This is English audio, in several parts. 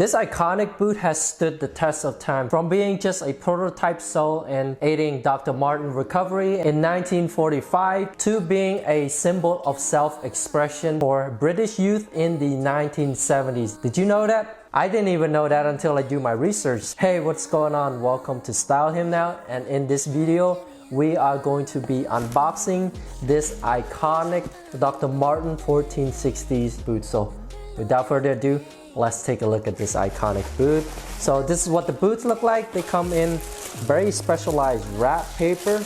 This iconic boot has stood the test of time, from being just a prototype sole and aiding Dr. Martens' recovery in 1945 to being a symbol of self-expression for British youth in the 1970s. Did you know that? I didn't even know that until I do my research. Hey, what's going on? Welcome to Style Him Now, and in this video we are going to be unboxing this iconic Dr. Martens 1460s boot. So without further ado, let's take a look at this iconic boot. So this is what the boots look like. They come in very specialized wrap paper.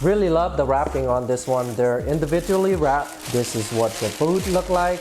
Really love the wrapping on this one. They're individually wrapped. This is what the boot look like.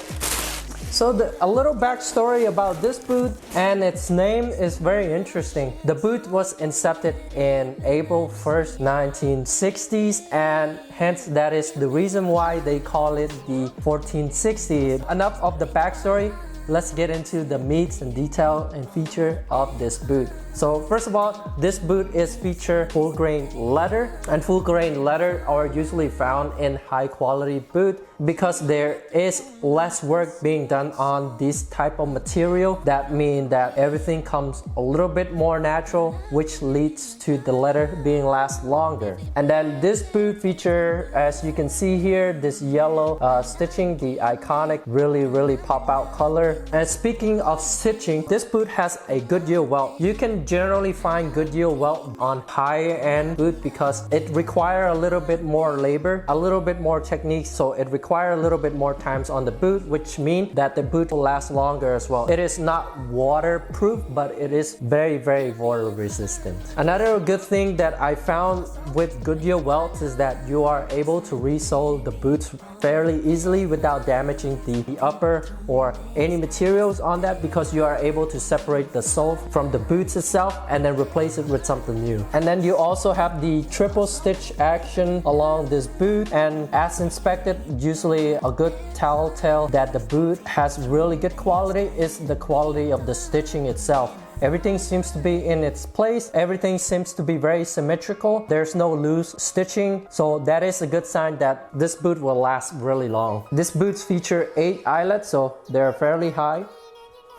So a little backstory about this boot, and its name is very interesting. The boot was incepted in April 1st, 1960s, and hence that is the reason why they call it the 1460. Enough of the backstory. Let's get into the meats and detail and feature of this boot. So first of all, this boot is featured full grain leather, and full grain leather are usually found in high quality boot because there is less work being done on this type of material. That means that everything comes a little bit more natural, which leads to the leather being last longer. And then this boot feature, as you can see here, this yellow stitching, the iconic really pop out color. And speaking of stitching, this boot has a Goodyear welt. You can generally find Goodyear welt on high-end boot because it requires a little bit more labor, a little bit more technique, so it requires a little bit more times on the boot, which means that the boot will last longer as well. It is not waterproof, but it is very water resistant. Another good thing that I found with Goodyear welts is that you are able to resole the boots fairly easily without damaging the upper or any materials on that, because you are able to separate the sole from the boots itself and then replace it with something new. And then you also have the triple stitch action along this boot, and as inspected, usually a good telltale that the boot has really good quality is the quality of the stitching itself. Everything seems to be in its place. Everything seems to be very symmetrical. There's no loose stitching. So that is a good sign that this boot will last really long. This boots feature 8 eyelets, so they're fairly high.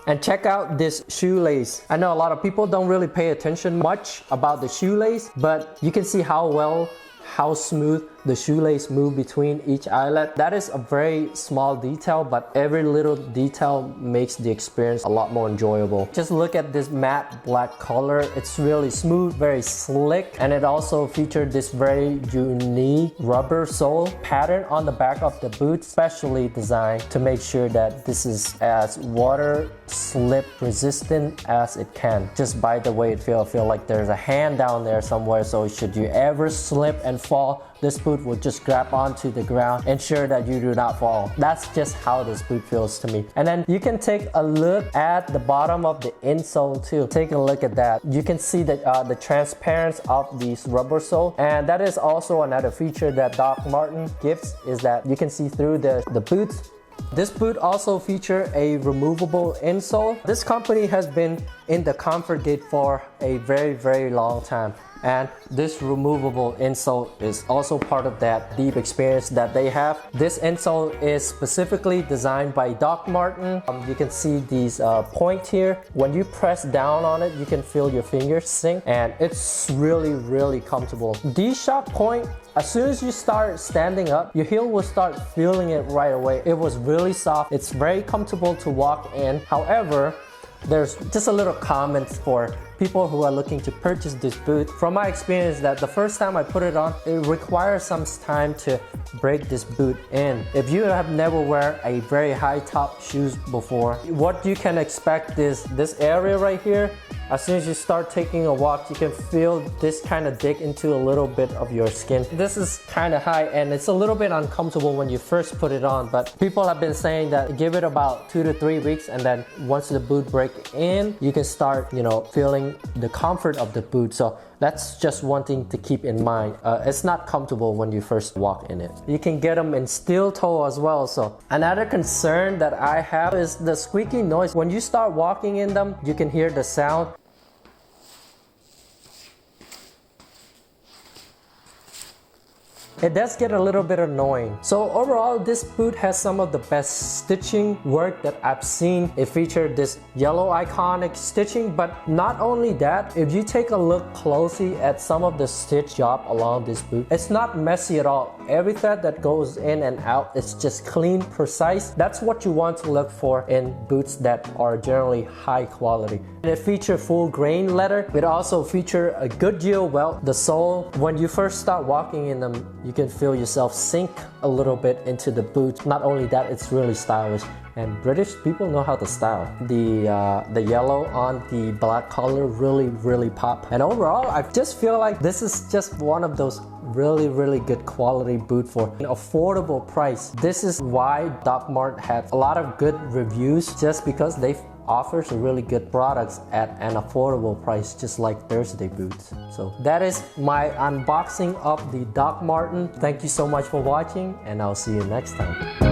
And check out this shoelace. I know a lot of people don't really pay attention much about the shoelace, but you can see how smooth the shoelace move between each eyelet. That is a very small detail, but every little detail makes the experience a lot more enjoyable. Just look at this matte black color. It's really smooth, very slick, and it also featured this very unique rubber sole pattern on the back of the boot, specially designed to make sure that this is as water slip resistant as it can. Just by the way it feels, I feel like there's a hand down there somewhere, so should you ever slip and fall, this boot will just grab onto the ground, ensure that you do not fall. That's just how this boot feels to me. And then you can take a look at the bottom of the insole too. Take a look at that. You can see that the transparency of this rubber sole, and that is also another feature that Dr. Martens gives, is that you can see through the boots. This boot also features a removable insole. This company has been in the comfort gate for a very long time, and this removable insole is also part of that deep experience that they have. This insole is specifically designed by Dr. Martens. You can see these points here. When you press down on it, you can feel your fingers sink, and it's really comfortable. These shock point, as soon as you start standing up, your heel will start feeling it right away. It was really soft. It's very comfortable to walk in. However, there's just a little comment for people who are looking to purchase this boot. From my experience, that the first time I put it on, it requires some time to break this boot in. If you have never wear a very high top shoes before, what you can expect is this area right here. As soon as you start taking a walk, you can feel this kind of dig into a little bit of your skin. This is kind of high, and it's a little bit uncomfortable when you first put it on, but people have been saying that give it about 2 to 3 weeks, and then once the boot break in, you can start, feeling the comfort of the boot. So that's just one thing to keep in mind. It's not comfortable when you first walk in it. You can get them in steel toe as well. So another concern that I have is the squeaky noise. When you start walking in them, you can hear the sound. it does get a little bit annoying. So overall, this boot has some of the best stitching work that I've seen. It featured this yellow iconic stitching, but not only that, if you take a look closely at some of the stitch job along this boot, it's not messy at all. Every thread that goes in and out is just clean, precise. That's what you want to look for in boots that are generally high quality. And it features full grain leather. It also features a Goodyear welt. The sole, when you first start walking in them, you can feel yourself sink a little bit into the boot. Not only that, it's really stylish. And British people know how to style. The yellow on the black color really pop. And overall, I just feel like this is just one of those really good quality boot for an affordable price. This is why Dr. Martens had a lot of good reviews, just because they offers really good products at an affordable price, just like Thursday boots. So that is my unboxing of the Dr. Martens. Thank you so much for watching, and I'll see you next time.